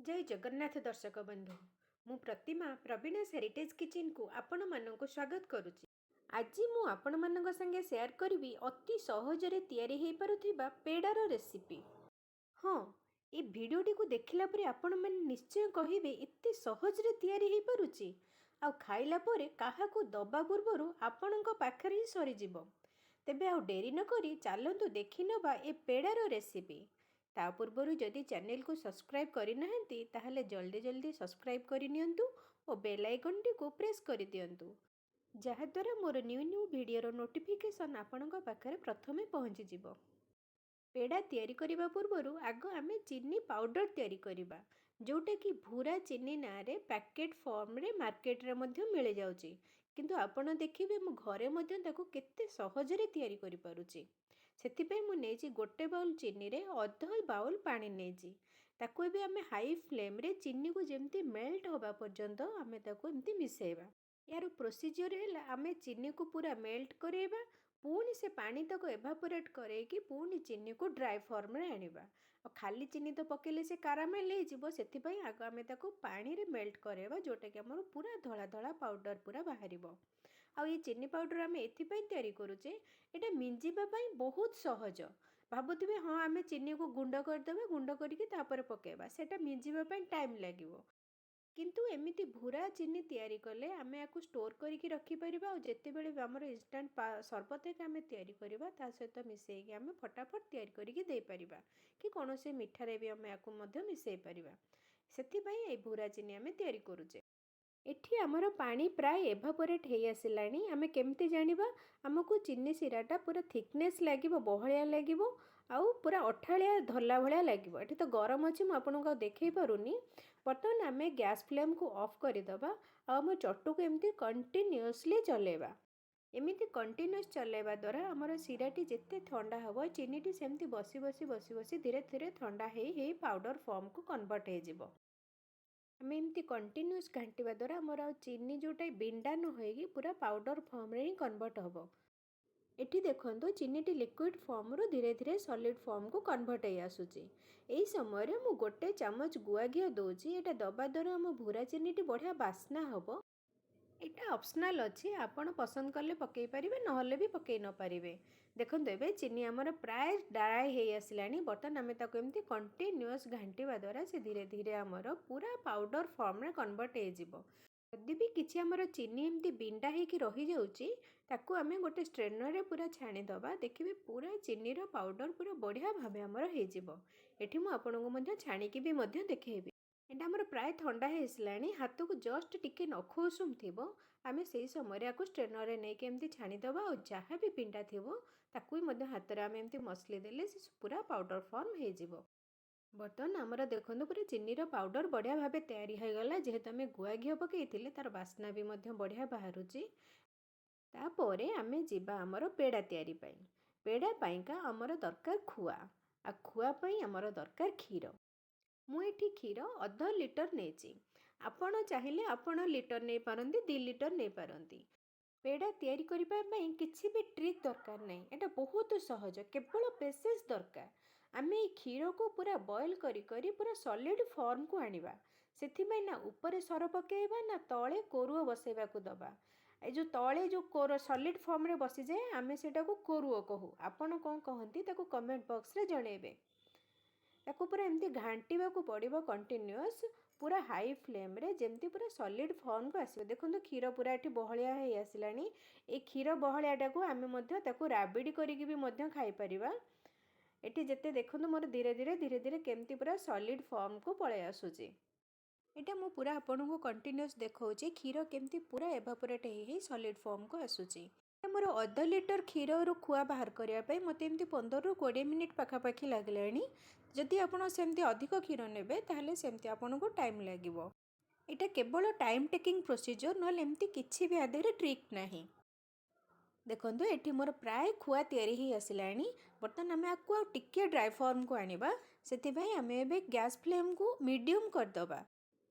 जय जगन्नाथ दर्शक बंधु मु प्रतिमा प्रवीणा हेरिटेज किचन को आपण मानक स्वागत करुच्ची। आज मु आपण मानक संगे शेयर करी अति सहजरे तैयारी हो पारुथिबा पेड़ार रेसिपी। हाँ, ये भिडियोटी को देखला परे आपण मैंने निश्चय कहिबे एते सहजरे तैयारी हो पारुची आ खाइला परे काहाकू दबा पूर्वरु आपणक पाखरे ही सरी जिवो। तेबे आ डेरी न करी चलतु देखि नबा ए पेड़ार रेसिपी। ता पूर्वर जदि चैनल को सब्सक्राइब करना ताहले जल्दी जल्दी सब्सक्राइब करनियंतु और बेल आइकन टी को प्रेस कर दियंतु जहाद्वारा मोर न्यू न्यू वीडियोर नोटिफिकेशन आपणक पाखरे प्रथमे पहुँची जिवो। पेड़ा तैयारी करिबा पूर्वरु आग आमे चीनी पाउडर तैयारी करिबा जोटा कि भूरा चीनी ना रे पैकेट फॉर्म रे मार्केट रे मध्य मिल जाउची, किंतु आपण देखिबे मु घरे मध्य ताको केते सहजरे तैयारी करि पारुची। सेथिपे मु नेची गोटे बाउल चीनी रे अध बाउल पानी नेची ताको एबे आमे हाई फ्लेम रे चीनी को जेमती मेल्ट होबा पर्यंत आमे ताको एमती मिसेइबा। यार प्रोसीजर है आमे चीनी को पूरा मेल्ट करेबा पुणी से पानी तक एभापोरेट करैकी पुणी चीनी को ड्राई फॉर्म रे आनिबा। खाली चीनी तो पकेले से कारामेल हो सेथिपई आग आमे ताको पानी रे मेल्ट करेबा जोटा कि हमर पूरा धला धला पाउडर पूरा बाहरिबो। आ ये चीनी पाउडर आमे एथिपई तैयारी करूचे एटा मिंजिबा पई बहुत सहज। भाबुथिबे हाँ आमे चीनी को गुंड करदेबा गुंड करिके तापर पकेबा सेटा मिंजिबा पई टाइम लागिवो, किंतु एमिति भूरा चीनी तैयारी कले आमे याकू स्टोर करिकी रखी परिबा और जेतेबेले हमर इंस्टेंट सरबत एक आमे तैयारी करिबा ता सहित मिसेइकी आमे फटाफट तैयारी करिकी देई परिबा कि कोनोसे मिठारे भी आमे याकू मध्य मिसेई परिबा। सेथिपई ए भूरा चीनी आमे तैयारी करूचे। एठी आमर पानी प्राय एभापोरेट हो आसिलानी आमे केमती जानिबा आमको चीनी सिराटा पूरा थिकनेस लागिबो बहलिया लागिबो आउ पूरा अठालिया धरला भलिया लागिबो। एठी तो गरम अछि मु आपनको देखै पारुनी। बर्तमान आमे गैस फ्लेम को ऑफ करदबा आ हम चट्टू को एमती कंटिन्यूअसली चलेबा। एमिति कंटिन्यूअस चलेबा द्वारा आमर सिराटी जेते ठंडा हबो चीनीटी सेमती बसी बसी बसी बसी धीरे धीरे ठंडा हे पाउडर फॉर्म को कन्वर्ट हो जिवो। आमे एमती कंटिन्यूअस घांटिबा द्वारा आमर चीनी जोटा बिंडा न होइकी पूरा पाउडर फॉर्म रे ही कन्वर्ट हबो। एठी देखंतु चीनीटी लिक्विड फॉर्म रो धीरे धीरे सॉलिड फॉर्म को कन्वर्ट हो आसुची। एई समय रे मु गोटे चम्मच गुआ घिओ दोची एटा दबा द्वारा हम भूरा चीनीटी बढ़िया बास्ना हबो। एटा ऑप्शनल अछि आपण पसंद करले पकई परिबे नहले भी पकई न परिबे। देखंतु एबे चीनी हमर प्राय ड्राई हे आसिलानी बर्तन आमे ताको एमती कंटिन्यूअस घांटिबा द्वारा से धीरे धीरे हमर पूरा पाउडर फॉर्म रे कन्वर्ट हो जिवो। यदि भी किछि हमर चीनी एमती बिंडा हेकी रही जाउची ताको आमे गोटे स्ट्रेनर रे पूरा छाणी दबा देखिबे पूरा चीनी रो पाउडर पूरा बढ़िया भाबे हमर हे जिवो। एठी मु आपनको मध्य छाणीकी भी मध्य देखैबी। एटा हमर प्राय ठंडा हे आसिलानी हाथ को जस्ट टिके नख उषुम थिबो आमे सेही समय रे आको स्ट्रेनर रे नेके एमती छाणी दबा और जहाँ भी पिंडा थिबो ताकू मध्य हाथ रे आमे एमती मसली देले से पूरा पाउडर फॉर्म हे जिवो। बर्तमान आमर देखंतु पूरा चीनी रो पाउडर बढ़िया भाबे तैयारी हो गला जेहेतु आमे गुआ घिओ पकेइथिले तार बास्ना भी मध्य बढ़िया बाहरुची। तापरे आमे जिबा आमर पेड़ा तैयारी पई। पेड़ा पाइका आमर दरकार खुआ आ खुआ पई आमर दरकार क्षीर। मु एठी क्षीर अध लिटर नेची आपण चाहिए आपण लिटर नहीं पारंती 2 लिटर नहीं पारंती। पेड़ा तैयारी करिबा पई किछि भी ट्रिक दरकार नहीं एटा बहुत सहज केवल पेशेंस दरकार। आमे ए क्षीर को पूरा बॉयल करी करी पूरा सॉलिड फॉर्म को आनिबा सेथिबे ना ऊपर सर पकेइबा ना तळे कोरुओ बसेबा को दबा। ए जो तळे जो कोर सॉलिड फॉर्म रे बसी जाए आमे सेटा को कोरुओ कहू आपण कोन कहंती ताको कमेंट बॉक्स रे जणेबे। ताको पूरा एमती घांटिबा को पड़िबो कंटिन्यूअस पूरा हाई फ्लेम रे जेमती पूरा सॉलिड फॉर्म को आसीबो। देखंतु क्षीर पूरा एठी बहलिया हे आसिलानी ए क्षीर बहलियाटा को आमे मध्य ताको राबिडी करिकि भी मध्य खाई परिबा। एठी जेते देखंतु मोर धीरे धीरे धीरे धीरे केमती पूरा सॉलिड फॉर्म को पळे आसुची। एटा मु पूरा आपनको कंटिन्यूअस देखौची क्षीर केमती पूरा एवापोरेट हे सॉलिड फॉर्म को आसुची। मोर अध लिटर क्षीर रु खुआ बाहर करने मत एमती 15 ରୁ 20 मिनिट पाखापाखि लगलानी। जदि आपड़ सेमती अधिक क्षीर नेबे ताहले सेमती आपको टाइम लागिवो। एटा केवल टाइम टेकिंग प्रोसीजर नहले एमती किछि भी आदि ट्रिक नाही। देखंतु एठी मोर प्राय खुआ तैयारी ही आसिलानी। बर्तमान आमे आकु टिके ड्राई फॉर्म को आनिबा सेथिबाई आमे एबे गैस फ्लेम को मीडियम करदबा।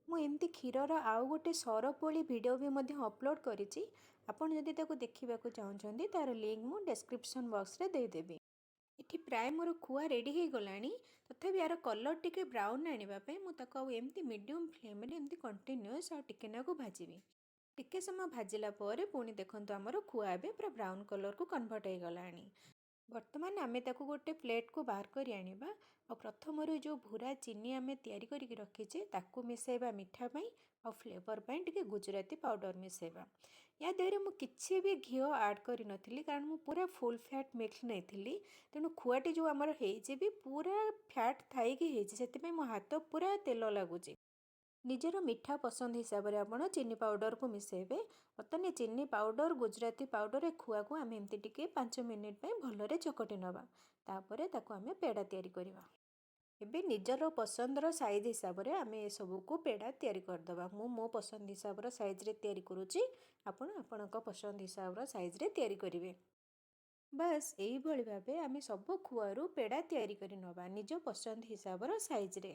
मु एमती क्षीरर आउ गोटे सरपोली वीडियो भी मध्य अपलोड करिछि। आपण जदि ताको देखिबा को चाहउछन्ती तार लिंक मु डिस्क्रिप्शन बॉक्स रे दे देबी। ଏଠି ପ୍ରାୟ ମୋର ଖୁଆ ରେଡ଼ି ହେଇଗଲାଣି। ତଥାପି ୟାର କଲର୍ ଟିକେ ବ୍ରାଉନ୍ ଆଣିବା ପାଇଁ ମୁଁ ତାକୁ ଆଉ ଏମିତି ମିଡ଼ିୟମ୍ ଫ୍ଲେମ୍ରେ ଏମିତି କଣ୍ଟିନ୍ୟୁଅସ୍ ଆଉ ଟିକେ ନାକୁ ଭାଜିବି। ଟିକେ ସମୟ ଭାଜିଲା ପରେ ପୁଣି ଦେଖନ୍ତୁ ଆମର ଖୁଆ ଏବେ ପୁରା ବ୍ରାଉନ୍ କଲର୍କୁ କନଭର୍ଟ ହେଇଗଲାଣି। ବର୍ତ୍ତମାନ ଆମେ ତାକୁ ଗୋଟେ ପ୍ଲେଟ୍କୁ ବାହାର କରି ଆଣିବା। ଆଉ ପ୍ରଥମରୁ ଯେଉଁ ଭୁରା ଚିନି ଆମେ ତିଆରି କରିକି ରଖିଛେ ତାକୁ ମିଶାଇବା ମିଠା ପାଇଁ, ଆଉ ଫ୍ଲେଭର୍ ପାଇଁ ଟିକେ ଗୁଜୁରାତି ପାଉଡ଼ର ମିଶାଇବା। ୟା ଦେହରେ ମୁଁ କିଛି ବି ଘିଅ ଆଡ଼୍ କରିନଥିଲି କାରଣ ମୁଁ ପୁରା ଫୁଲ୍ ଫ୍ୟାଟ୍ ମିଲ୍କ ନେଇଥିଲି। ତେଣୁ ଖୁଆଟି ଯେଉଁ ଆମର ହେଇଛି ବି ପୁରା ଫ୍ୟାଟ୍ ଥାଇକି ହେଇଛି, ସେଥିପାଇଁ ମୋ ହାତ ପୁରା ତେଲ ଲାଗୁଛି। ନିଜର ମିଠା ପସନ୍ଦ ହିସାବରେ ଆପଣ ଚିନି ପାଉଡ଼ରକୁ ମିଶାଇବେ। ବର୍ତ୍ତମାନ ଚିନି ପାଉଡ଼ର ଗୁଜୁରାତି ପାଉଡ଼ର ଖୁଆକୁ ଆମେ ଏମିତି ଟିକେ 5 ମିନିଟ୍ ପାଇଁ ଭଲରେ ଚକଟି ନେବା। ତାପରେ ତାକୁ ଆମେ ପେଡ଼ା ତିଆରି କରିବା। ଏବେ ନିଜର ପସନ୍ଦର ସାଇଜ୍ ହିସାବରେ ଆମେ ଏସବୁକୁ ପେଡ଼ା ତିଆରି କରିଦେବା। ମୁଁ ମୋ ପସନ୍ଦ ହିସାବର ସାଇଜ୍ରେ ତିଆରି କରୁଛି, ଆପଣ ଆପଣଙ୍କ ପସନ୍ଦ ହିସାବର ସାଇଜ୍ରେ ତିଆରି କରିବେ। ବାସ୍ ଏଇଭଳି ଭାବେ ଆମେ ସବୁ ଖୁଆରୁ ପେଡ଼ା ତିଆରି କରି ନେବା ନିଜ ପସନ୍ଦ ହିସାବର ସାଇଜ୍ରେ।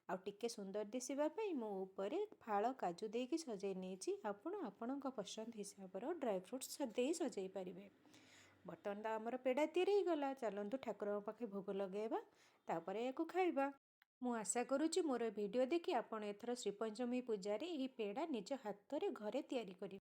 ଆଉ ଟିକେ ସୁନ୍ଦର ଦିଶିବା ପାଇଁ ମୁଁ ଉପରେ ଫାଳ କାଜୁ ଦେଇକି ସଜେଇ ନେଇଛି। ଆପଣ ଆପଣଙ୍କ ପସନ୍ଦ ହିସାବର ଡ୍ରାଏ ଫ୍ରୁଟ୍ସ ଦେଇ ସଜେଇ ପାରିବେ। ବର୍ତ୍ତମାନ ତ ଆମର ପେଡ଼ା ତିଆରି ହେଇଗଲା। ଚାଲନ୍ତୁ ଠାକୁରଙ୍କ ପାଖେ ଭୋଗ ଲଗାଇବା, ତାପରେ ୟାକୁ ଖାଇବା। ମୁଁ ଆଶା କରୁଛି ମୋର ଭିଡ଼ିଓ ଦେଖି ଆପଣ ଏଥର ଶ୍ରୀପଞ୍ଚମୀ ପୂଜାରେ ଏହି ପେଡ଼ା ନିଜ ହାତରେ ଘରେ ତିଆରି କରିବେ।